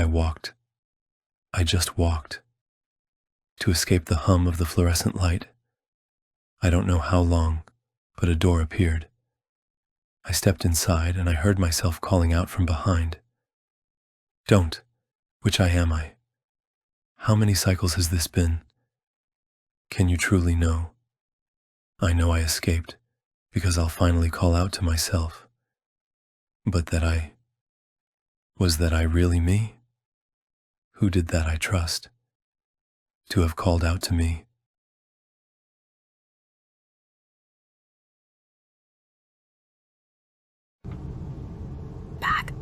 I walked. I just walked. To escape the hum of the fluorescent light. I don't know how long, but a door appeared. I stepped inside and I heard myself calling out from behind. Don't. Which am I? How many cycles has this been? Can you truly know? I know I escaped, because I'll finally call out to myself. But was that I really me? Who did that I trust? To have called out to me. Back.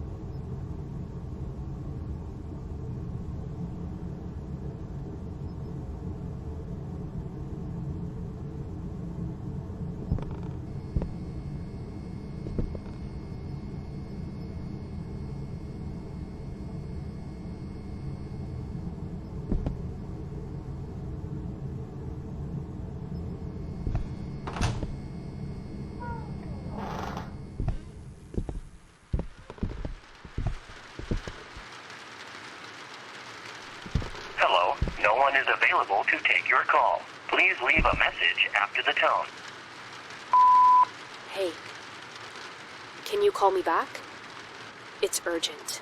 Hello, no one is available to take your call. Please leave a message after the tone. Hey, can you call me back? It's urgent.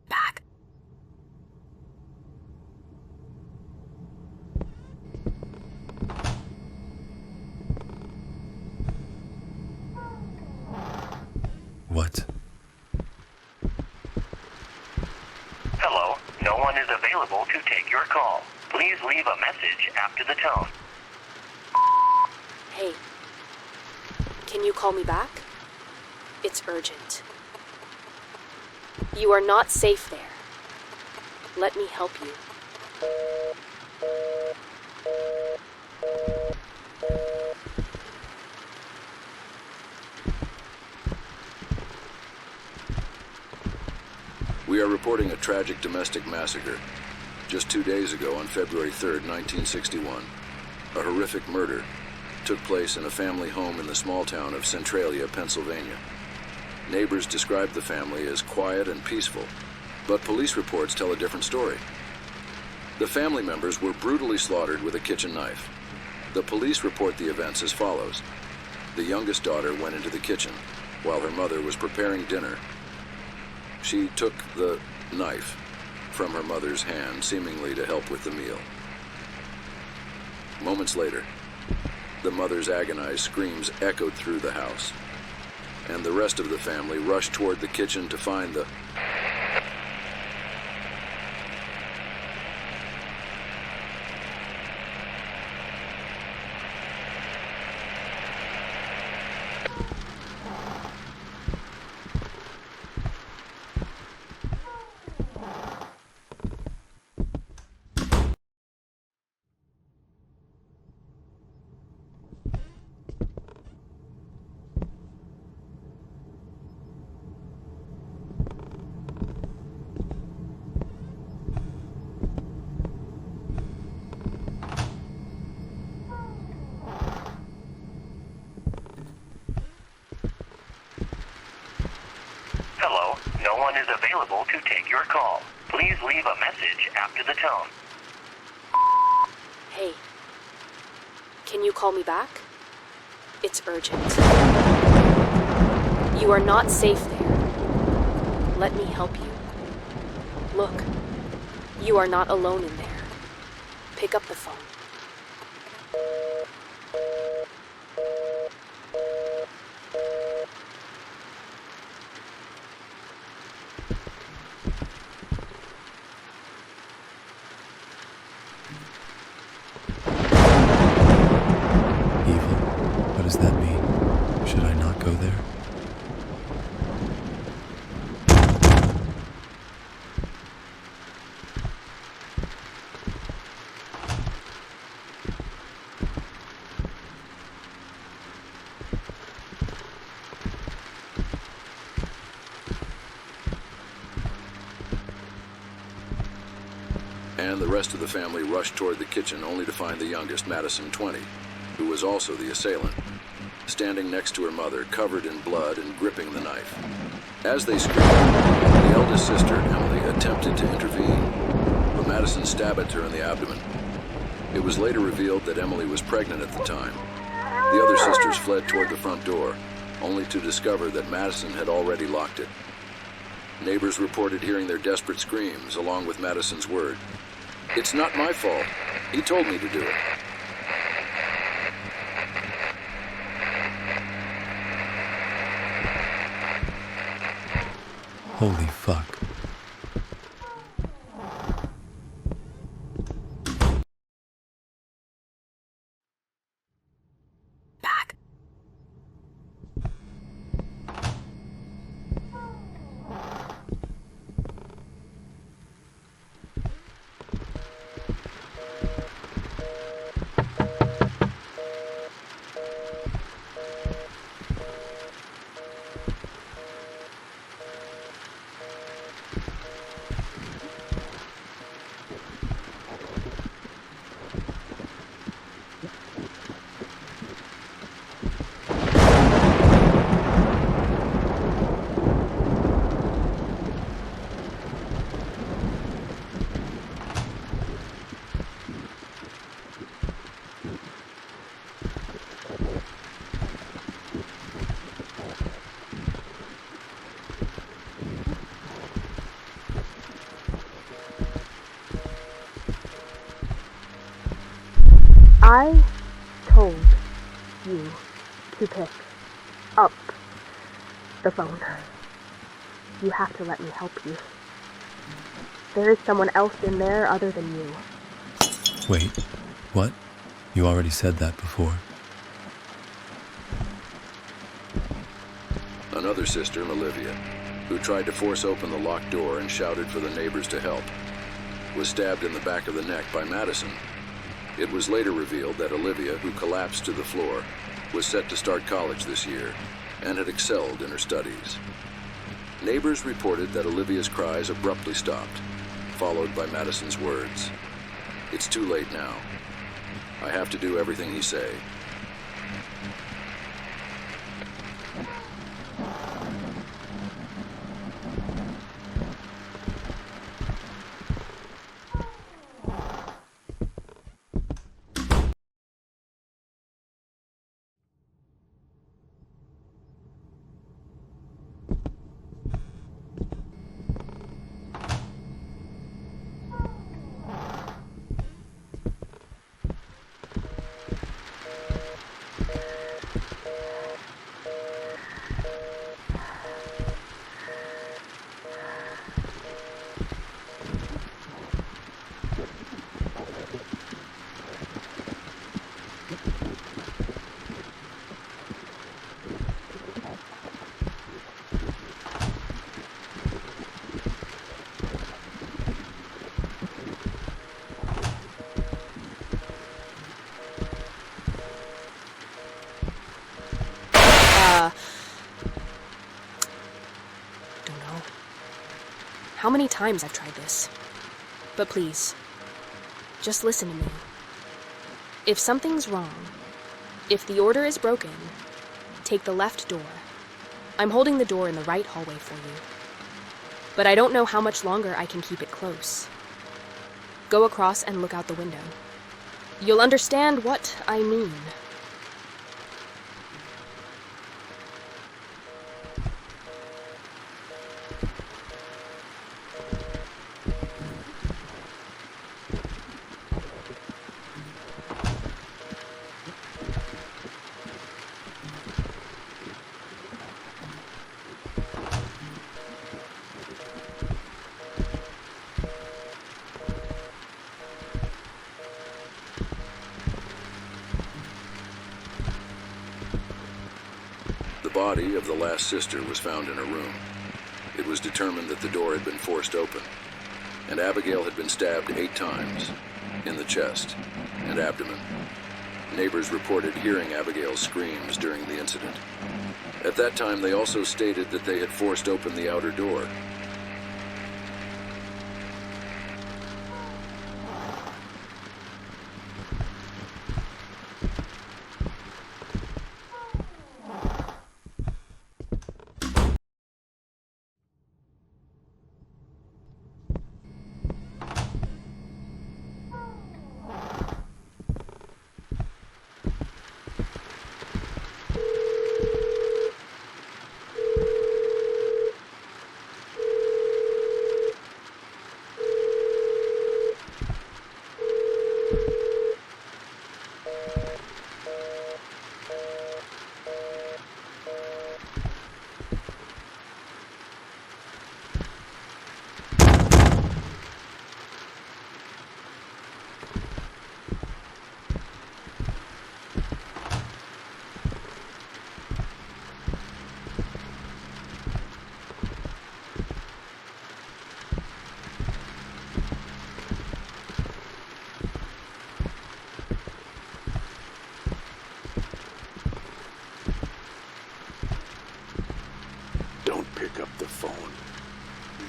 Back. What? Hello, no one is available to take your call. Please leave a message after the tone. Hey, can you call me back? It's urgent. You are not safe there. Let me help you. We are reporting a tragic domestic massacre. Just 2 days ago, on February 3rd, 1961, a horrific murder took place in a family home in the small town of Centralia, Pennsylvania. Neighbors described the family as quiet and peaceful, but police reports tell a different story. The family members were brutally slaughtered with a kitchen knife. The police report the events as follows. The youngest daughter went into the kitchen while her mother was preparing dinner. She took the knife from her mother's hand, seemingly to help with the meal. Moments later, the mother's agonized screams echoed through the house, and the rest of the family rushed toward the kitchen to find the Hello, no one is available to take your call. Please leave a message after the tone. Hey, can you call me back? It's urgent. You are not safe there. Let me help you. Look, you are not alone in there. Pick up the phone. Evil? What does that mean? Should I not go there? And the rest of the family rushed toward the kitchen only to find the youngest, Madison, 20, who was also the assailant, standing next to her mother, covered in blood and gripping the knife. As they screamed, the eldest sister, Emily, attempted to intervene, but Madison stabbed at her in the abdomen. It was later revealed that Emily was pregnant at the time. The other sisters fled toward the front door, only to discover that Madison had already locked it. Neighbors reported hearing their desperate screams, along with Madison's word, "It's not my fault. He told me to do it." Holy fuck. Back. I told you to pick up the phone. You have to let me help you. There is someone else in there other than you. Wait, what? You already said that before. Another sister, Olivia, who tried to force open the locked door and shouted for the neighbors to help, was stabbed in the back of the neck by Madison. It was later revealed that Olivia, who collapsed to the floor, was set to start college this year and had excelled in her studies. Neighbors reported that Olivia's cries abruptly stopped, followed by Madison's words, "It's too late now. I have to do everything he say." Don't know how many times I've tried this. But please, just listen to me. If something's wrong, if the order is broken, take the left door. I'm holding the door in the right hallway for you. But I don't know how much longer I can keep it close. Go across and look out the window. You'll understand what I mean. body of the last sister was found in her room. It was determined that the door had been forced open, and Abigail had been stabbed 8 times in the chest and abdomen. Neighbors reported hearing Abigail's screams during the incident. At that time, they also stated that they had forced open the outer door.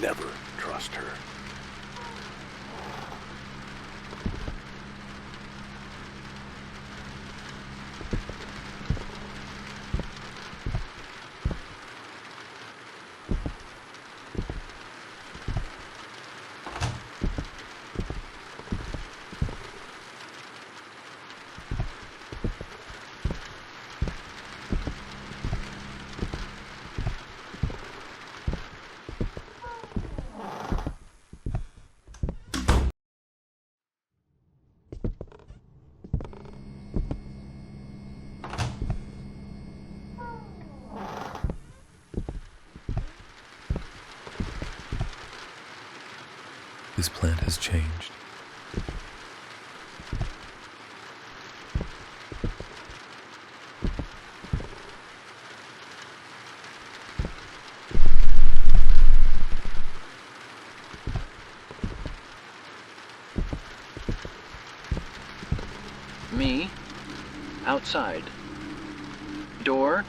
Never trust her. This plant has changed. Me, outside. Door,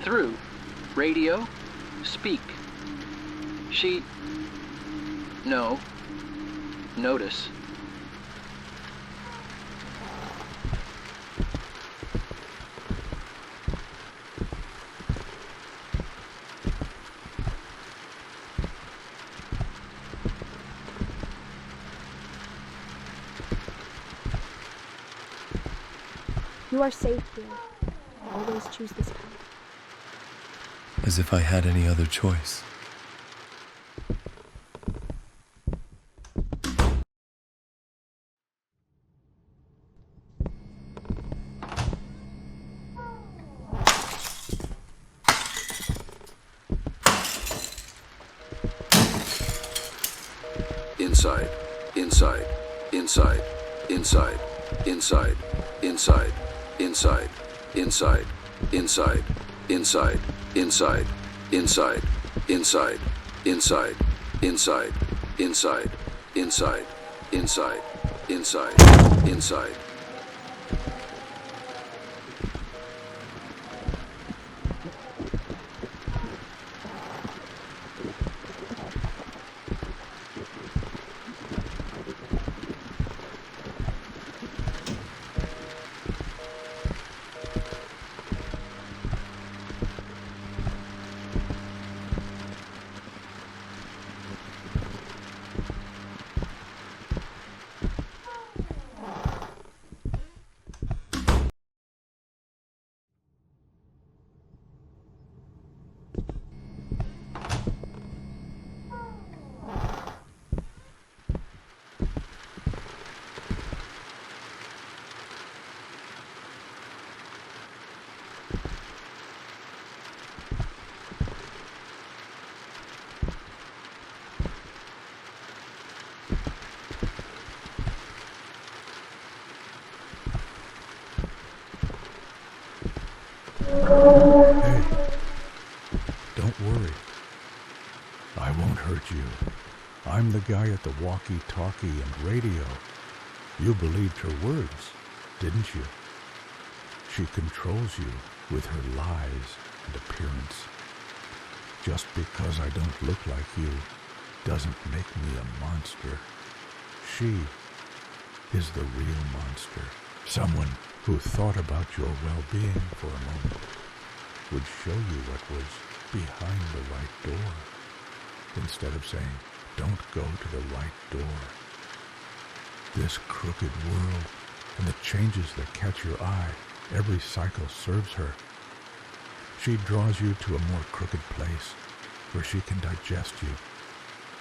through. Radio, speak. She, no, notice. You are safe here. Always choose this path. As if I had any other choice. Inside, inside, inside, inside, inside, inside, inside, inside, inside, inside, inside, inside, inside, inside, inside, inside, inside, inside, inside, inside. worry. I won't hurt you. I'm the guy at the walkie-talkie and radio. You believed her words, didn't you? She controls you with her lies and appearance. Just because I don't look like you doesn't make me a monster. She is the real monster. Someone who thought about your well-being for a moment would show you what was behind the right door, instead of saying, don't go to the right door. This crooked world and the changes that catch your eye, every cycle serves her. She draws you to a more crooked place where she can digest you.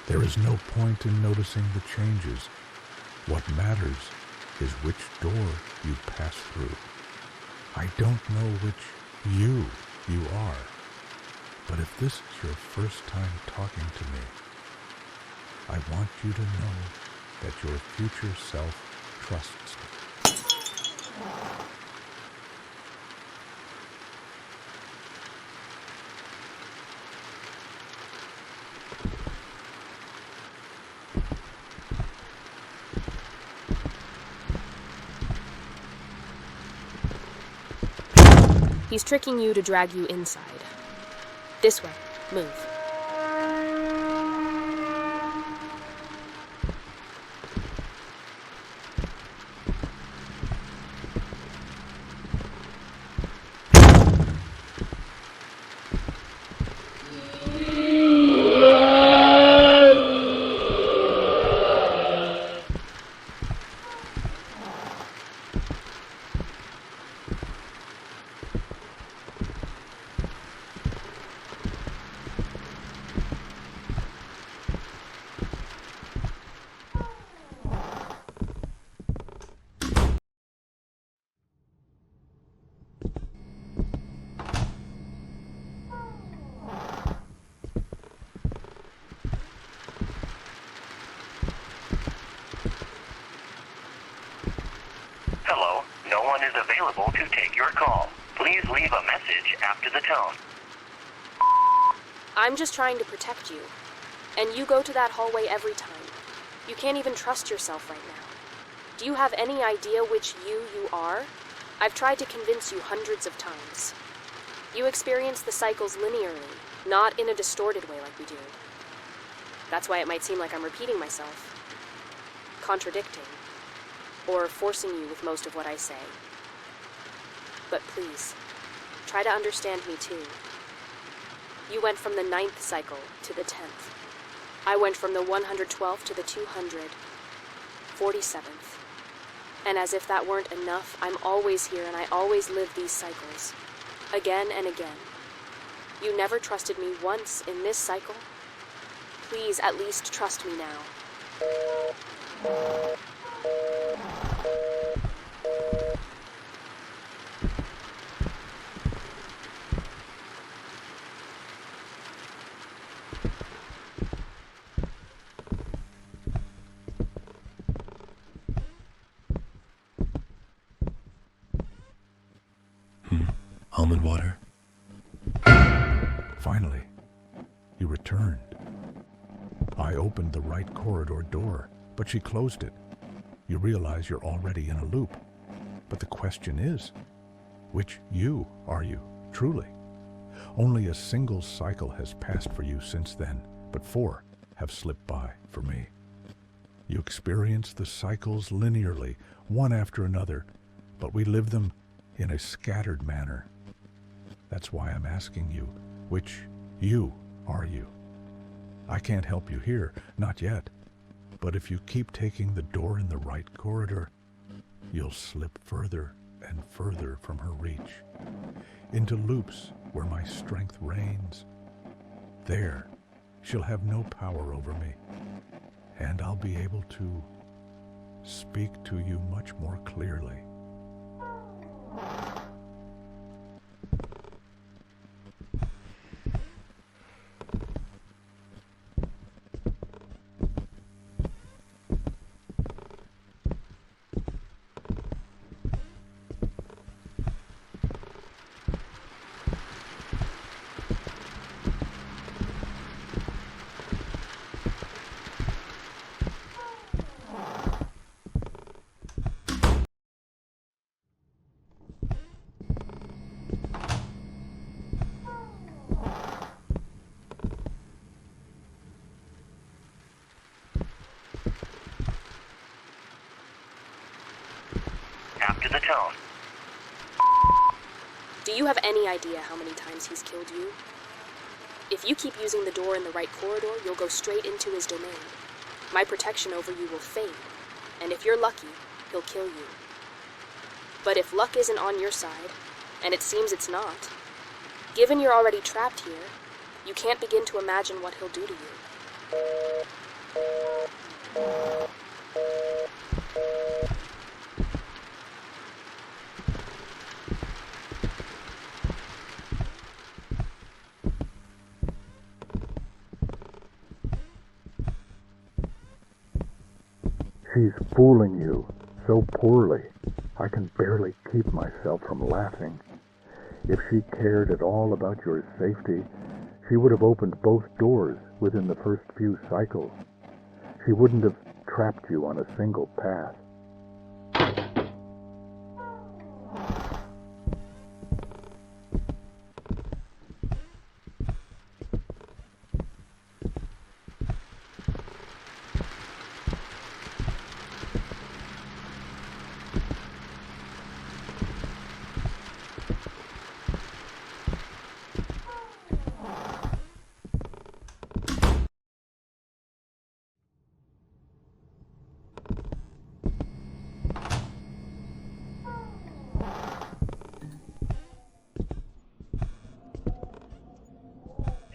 There is no point in noticing the changes. What matters is which door you pass through. I don't know which you are, but if this is your first time talking to me, I want you to know that your future self trusts me. He's tricking you to drag you inside. This way. Move. Hello, no one is available to take your call. Please leave a message after the tone. I'm just trying to protect you. And you go to that hallway every time. You can't even trust yourself right now. Do you have any idea which you are? I've tried to convince you hundreds of times. You experience the cycles linearly, not in a distorted way like we do. That's why it might seem like I'm repeating myself, contradicting, or forcing you with most of what I say. But please, try to understand me too. You went from the 9th cycle to the 10th. I went from the 112th to the 247th. And as if that weren't enough, I'm always here and I always live these cycles. Again and again. You never trusted me once in this cycle. Please at least trust me now. Almond water. Finally, you returned. I opened the right corridor door, but she closed it. You realize you're already in a loop. But the question is, which you are you, truly? Only a single cycle has passed for you since then, but 4 have slipped by for me. You experience the cycles linearly, one after another, but we live them in a scattered manner. That's why I'm asking you, which you are you? I can't help you here, not yet. But if you keep taking the door in the right corridor, you'll slip further and further from her reach, into loops where my strength reigns. There, she'll have no power over me, and I'll be able to speak to you much more clearly. After the tone. Do you have any idea how many times he's killed you? If you keep using the door in the right corridor, you'll go straight into his domain. My protection over you will fade, and if you're lucky, he'll kill you. But if luck isn't on your side, and it seems it's not, given you're already trapped here, you can't begin to imagine what he'll do to you. She's fooling you so poorly. I can barely keep myself from laughing. If she cared at all about your safety, she would have opened both doors within the first few cycles. She wouldn't have trapped you on a single path.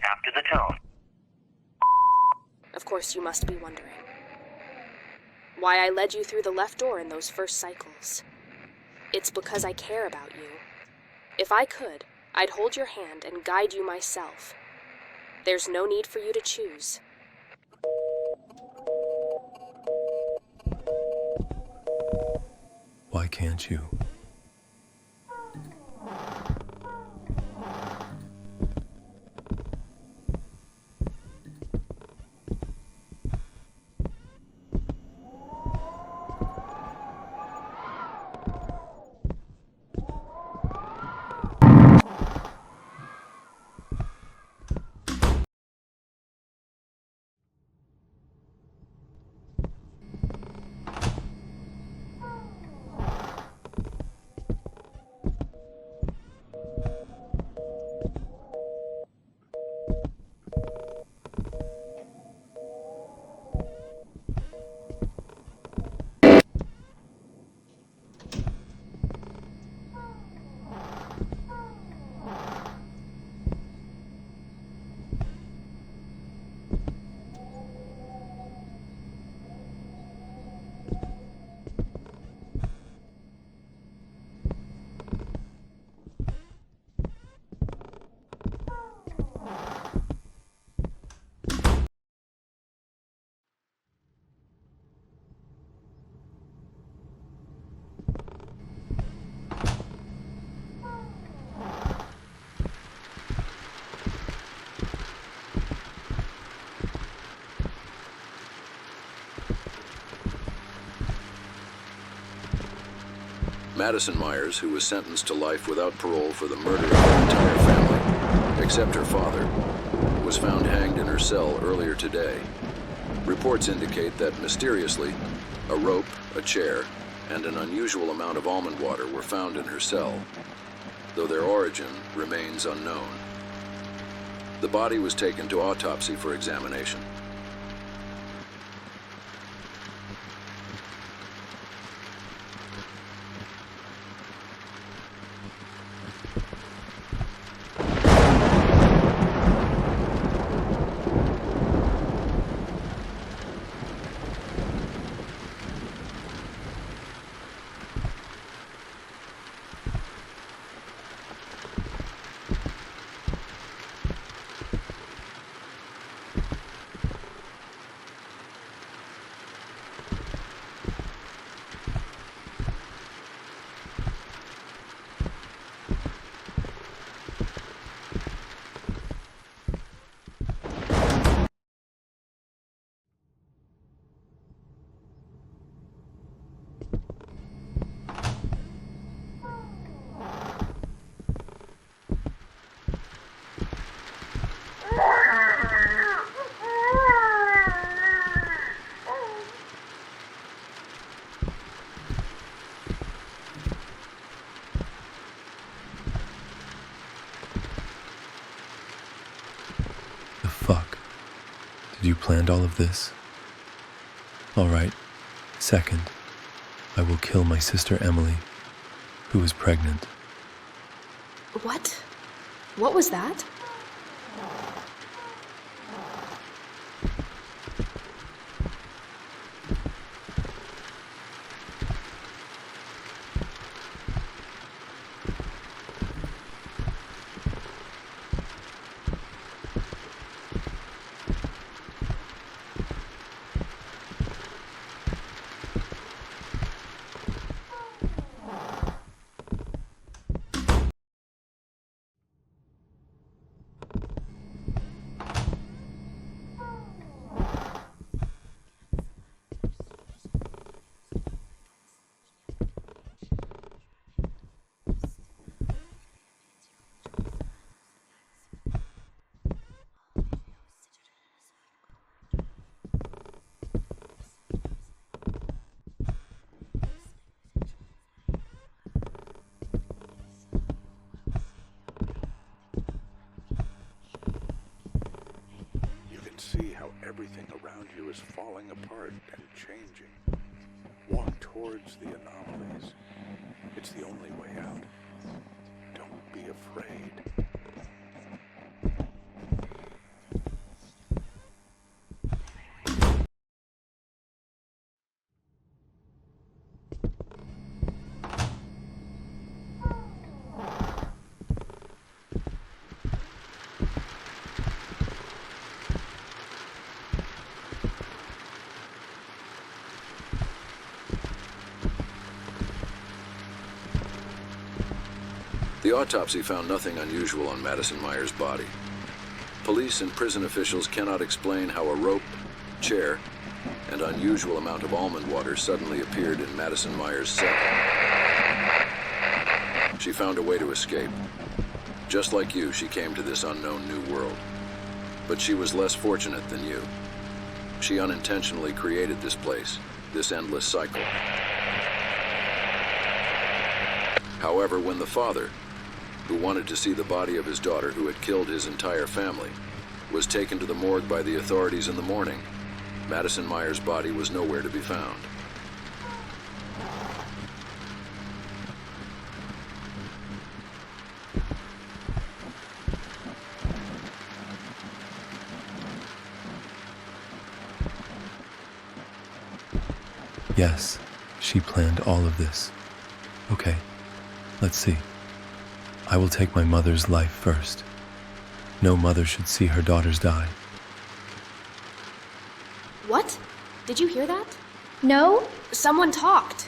After the tone. Of course, you must be wondering why I led you through the left door in those first cycles. It's because I care about you. If I could, I'd hold your hand and guide you myself. There's no need for you to choose. Why can't you? Madison Myers, who was sentenced to life without parole for the murder of her entire family, except her father, was found hanged in her cell earlier today. Reports indicate that, mysteriously, a rope, a chair, and an unusual amount of almond water were found in her cell, though their origin remains unknown. The body was taken to autopsy for examination. you planned all of this? All right. Second, I will kill my sister Emily, who is pregnant. What? What was that? See how everything around you is falling apart and changing. Walk towards the anomalies. It's the only way out. Don't be afraid. The autopsy found nothing unusual on Madison Myers' body. Police and prison officials cannot explain how a rope, chair, and unusual amount of almond water suddenly appeared in Madison Myers' cell. She found a way to escape. Just like you, she came to this unknown new world. But she was less fortunate than you. She unintentionally created this place, this endless cycle. However, when the father, who wanted to see the body of his daughter who had killed his entire family, was taken to the morgue by the authorities in the morning, Madison Myers' body was nowhere to be found. Yes, she planned all of this. Okay, let's see. I will take my mother's life first. No mother should see her daughters die. What? Did you hear that? No? Someone talked.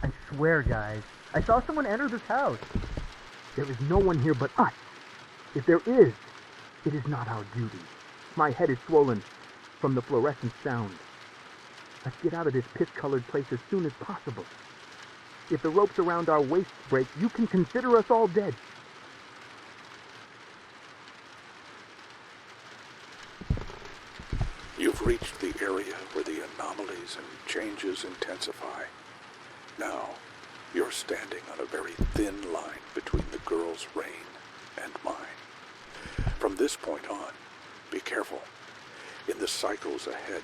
I swear, guys, I saw someone enter this house. There is no one here but us. If there is, it is not our duty. My head is swollen from the fluorescent sound. Let's get out of this piss-colored place as soon as possible. If the ropes around our waists break, you can consider us all dead. You've reached the area where the anomalies and changes intensify. Now, you're standing on a very thin line between the girl's reign and mine. From this point on, be careful. In the cycles ahead,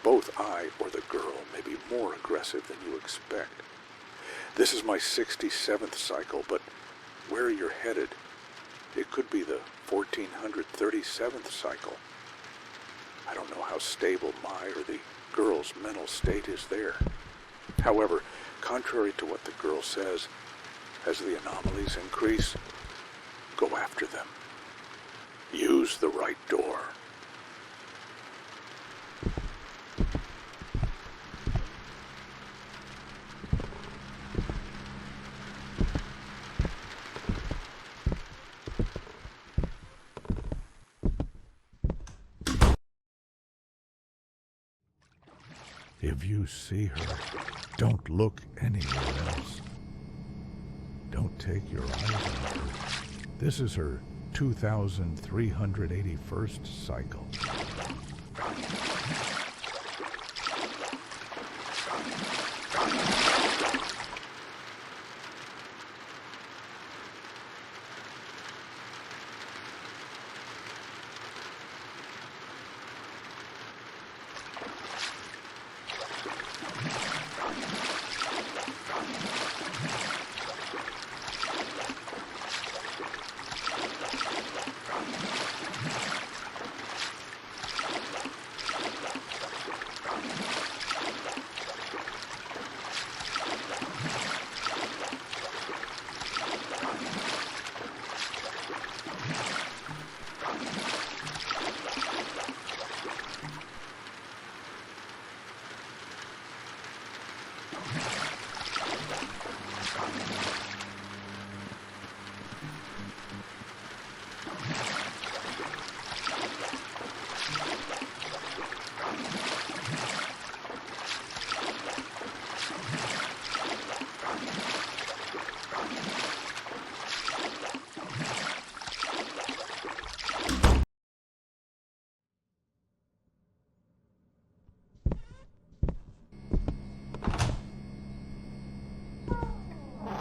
both I or the girl may be more aggressive than you expect. This is my 67th cycle, but where you're headed, it could be the 1437th cycle. I don't know how stable my or the girl's mental state is there. However, contrary to what the girl says, as the anomalies increase, go after them. Use the right door. If you see her, don't look anywhere else. Don't take your eyes off her. This is her 2,381st cycle.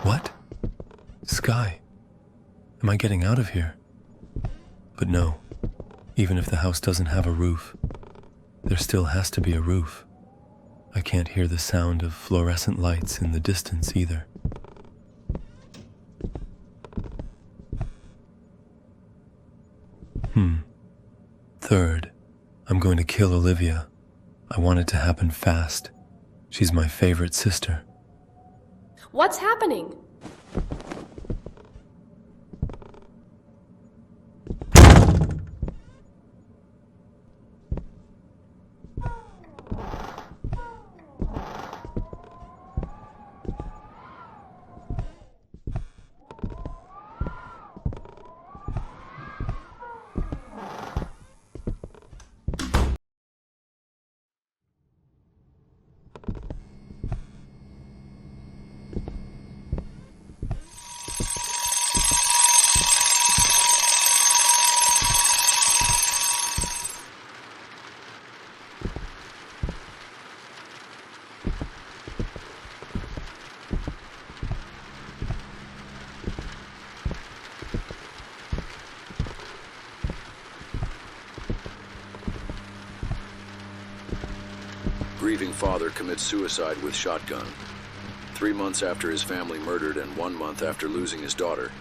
What? Sky? Am I getting out of here? But no, even if the house doesn't have a roof, there still has to be a roof. I can't hear the sound of fluorescent lights in the distance either. Third, I'm going to kill Olivia. I want it to happen fast. She's my favorite sister. What's happening? Grieving father commits suicide with shotgun. 3 months after his family murdered and 1 month after losing his daughter.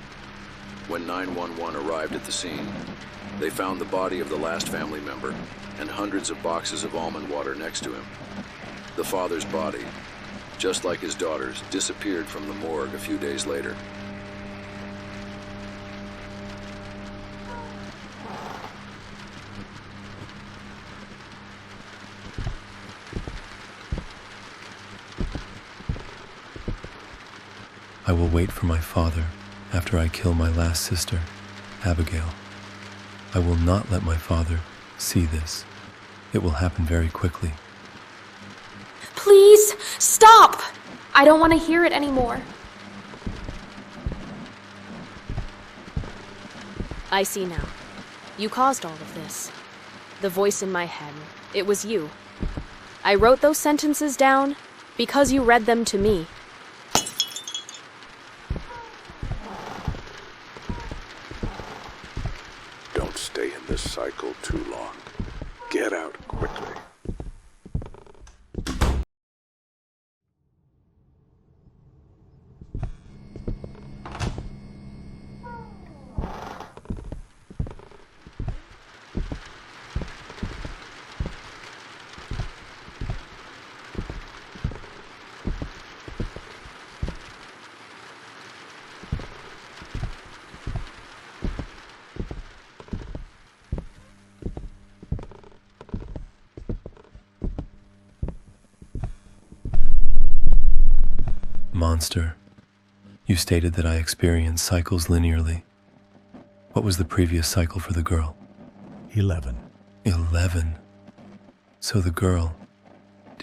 When 911 arrived at the scene, they found the body of the last family member and hundreds of boxes of almond water next to him. The father's body, just like his daughter's, disappeared from the morgue a few days later. I will wait for my father after I kill my last sister, Abigail. I will not let my father see this. It will happen very quickly. Please, stop! I don't want to hear it anymore. I see now. You caused all of this. The voice in my head, it was you. I wrote those sentences down because you read them to me. Don't stay in this cycle too long. Get out quickly. Monster, you stated that I experience cycles linearly. What was the previous cycle for the girl? 11. 11. So the girl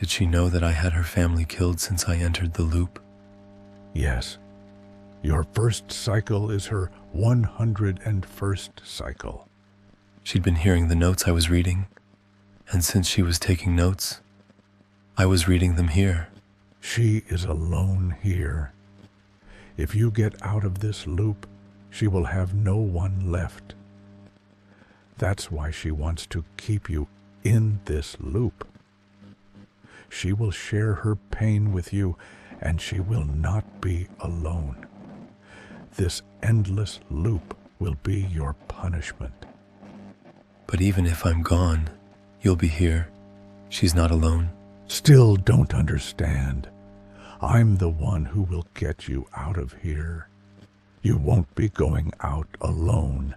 Did she know that I had her family killed since I entered the loop? Yes. Your first cycle is her 101st cycle. She'd been hearing the notes I was reading, and since she was taking notes, I was reading them here. She is alone here. If you get out of this loop, she will have no one left. That's why she wants to keep you in this loop. She will share her pain with you, and she will not be alone. This endless loop will be your punishment. But even if I'm gone, you'll be here. She's not alone. Still don't understand. I'm the one who will get you out of here. You won't be going out alone.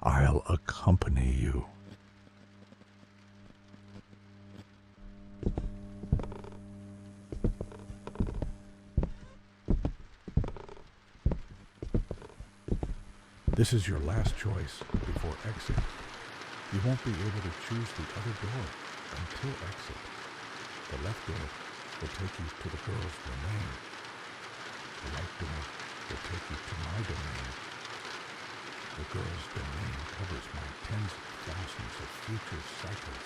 I'll accompany you. This is your last choice before exit. You won't be able to choose the other door until exit. The left door will take you to the girl's domain. The right door will take you to my domain. The girl's domain covers my tens of thousands of future cycles.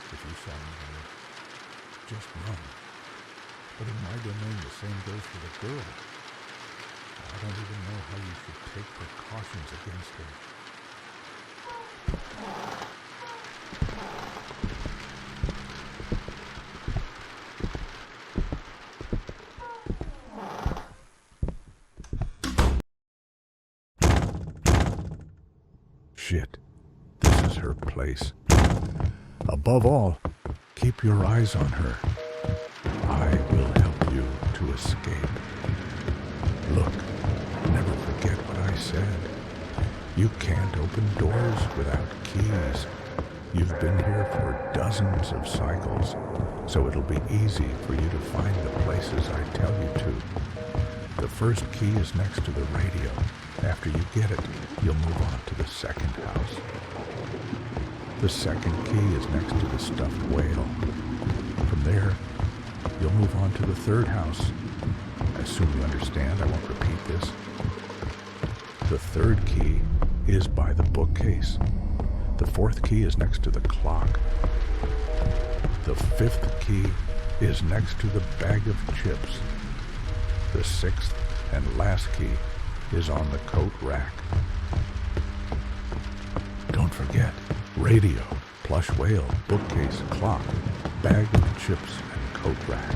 If you saw me there, just run. But in my domain, the same goes for the girl. I don't even know how you should take precautions against her. Shit. This is her place. Above all, keep your eyes on her. I will help you to escape. Look, never forget what I said. You can't open doors without keys. You've been here for dozens of cycles, so it'll be easy for you to find the places I tell you to. The first key is next to the radio. After you get it, you'll move on to the second house. The second key is next to the stuffed whale. From there, you'll move on to the third house. I assume you understand, I won't repeat this. The third key is by the bookcase. The fourth key is next to the clock. The fifth key is next to the bag of chips. The sixth and last key is on the coat rack. Don't forget, radio, plush whale, bookcase, clock, bag of chips, and coat rack.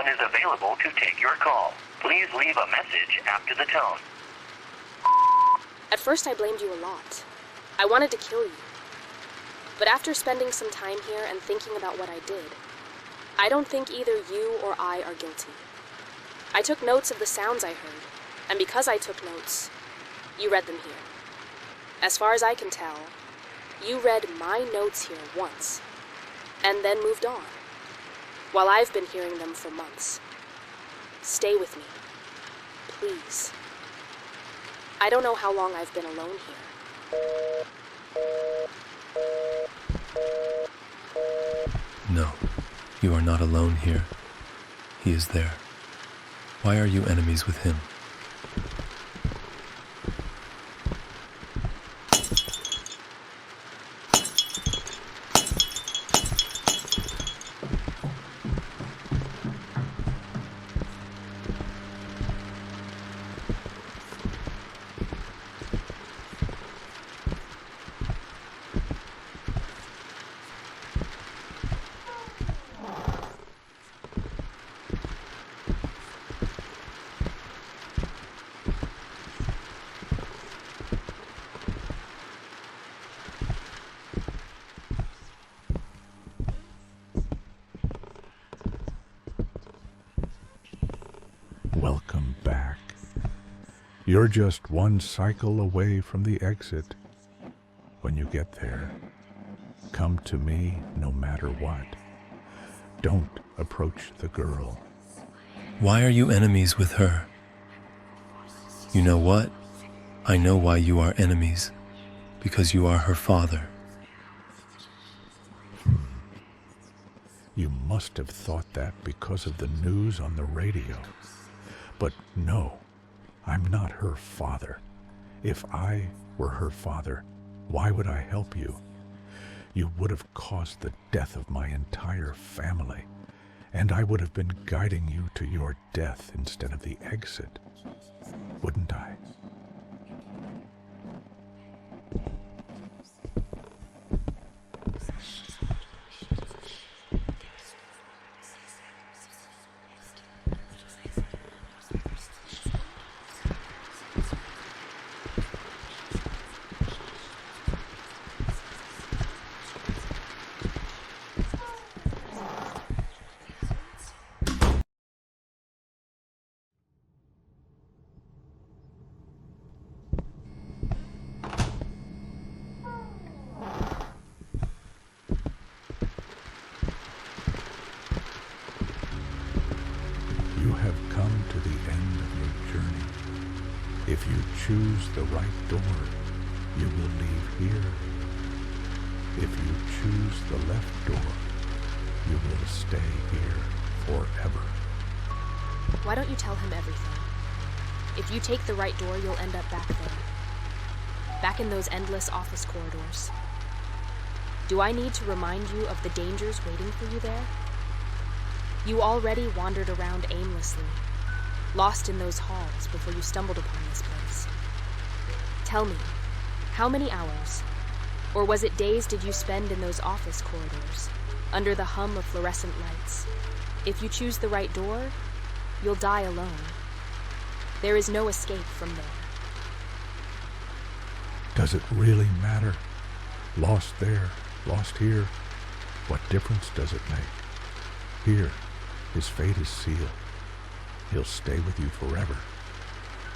one is available to take your call. Please leave a message after the tone. At first I blamed you a lot. I wanted to kill you. But after spending some time here and thinking about what I did, I don't think either you or I are guilty. I took notes of the sounds I heard, and because I took notes, you read them here. As far as I can tell, you read my notes here once, and then moved on, while I've been hearing them for months. Stay with me, please. I don't know how long I've been alone here. No, you are not alone here. He is there. Why are you enemies with him? Welcome back. You're just one cycle away from the exit. When you get there, come to me no matter what. Don't approach the girl. Why are you enemies with her? You know what? I know why you are enemies. Because you are her father. You must have thought that because of the news on the radio. But no, I'm not her father. If I were her father, why would I help you? You would have caused the death of my entire family, and I would have been guiding you to your death instead of the exit, wouldn't I? If you choose the right door, you will leave here. If you choose the left door, you will stay here forever. Why don't you tell him everything? If you take the right door, you'll end up back there. Back in those endless office corridors. Do I need to remind you of the dangers waiting for you there? You already wandered around aimlessly, lost in those halls before you stumbled upon this place. Tell me, how many hours, or was it days did you spend in those office corridors, under the hum of fluorescent lights? If you choose the right door, you'll die alone. There is no escape from there. Does it really matter? Lost there, lost here. What difference does it make? Here, his fate is sealed. He'll stay with you forever.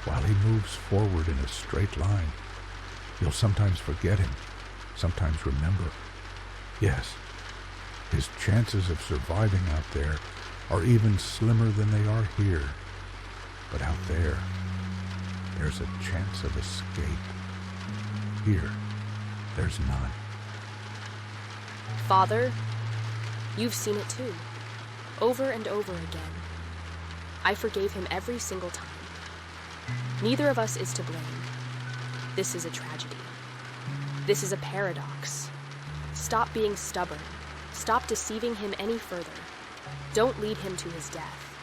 While he moves forward in a straight line, you'll sometimes forget him, sometimes remember. Yes, his chances of surviving out there are even slimmer than they are here. But out there, there's a chance of escape. Here, there's none. Father, you've seen it too, over and over again. I forgave him every single time. Neither of us is to blame. This is a tragedy. This is a paradox. Stop being stubborn. Stop deceiving him any further. Don't lead him to his death.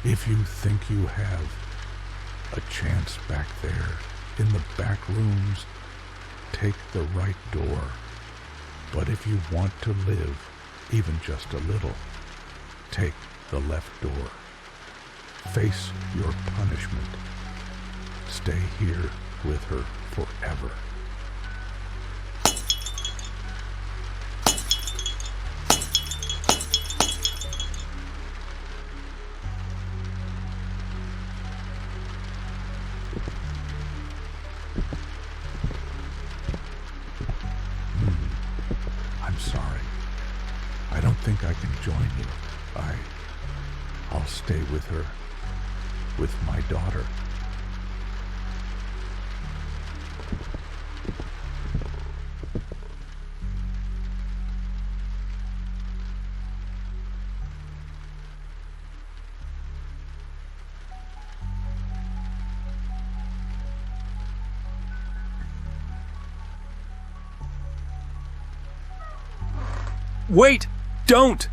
If you think you have a chance back there, in the back rooms, take the right door. But if you want to live, even just a little, Take the left door. Face your punishment. Stay here with her forever. I'm sorry. I don't think I can join you. I'll stay with her. With my daughter. Wait! Don't!